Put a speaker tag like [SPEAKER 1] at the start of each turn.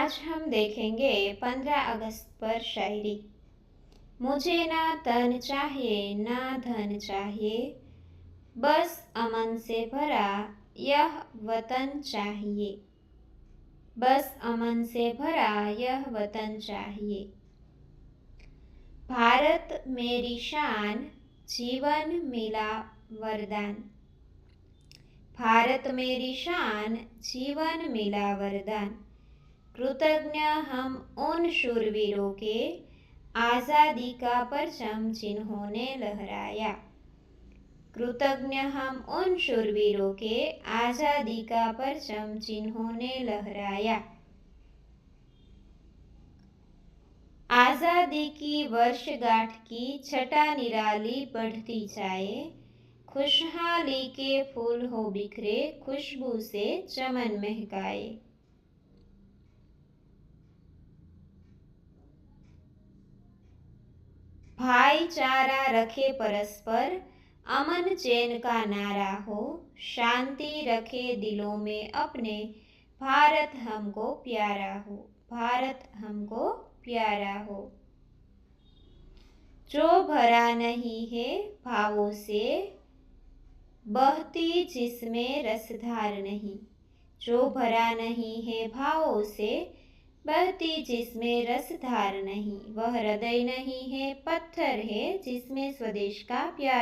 [SPEAKER 1] आज हम देखेंगे 15 अगस्त पर शायरी। मुझे ना तन चाहिए ना धन चाहिए, बस अमन से भरा यह वतन चाहिए। बस अमन से भरा यह वतन चाहिए। भारत मेरी शान, जीवन मिला वरदान। भारत मेरी शान, जीवन मिला वरदान। कृतज्ञ हम उन शूरवीरों के, आज़ादी का परचम जिन्होंने लहराया। कृतज्ञ हम उन शूरवीरों के, आज़ादी का परचम जिन्होंने लहराया। आज़ादी की वर्षगांठ की छटा निराली बढ़ती जाए, खुशहाली के फूल हो बिखरे, खुशबू से चमन महकाए। भाईचारा रखे परस्पर, अमन चैन का नारा हो, शांति रखे दिलों में अपने, भारत हमको प्यारा हो। भारत हमको प्यारा हो। जो भरा नहीं है भावों से, बहती जिसमें रसधार नहीं। जो भरा नहीं है भावों से, बहती जिसमें रसधार नहीं। वह हृदय नहीं है पत्थर है, जिसमें स्वदेश का प्यार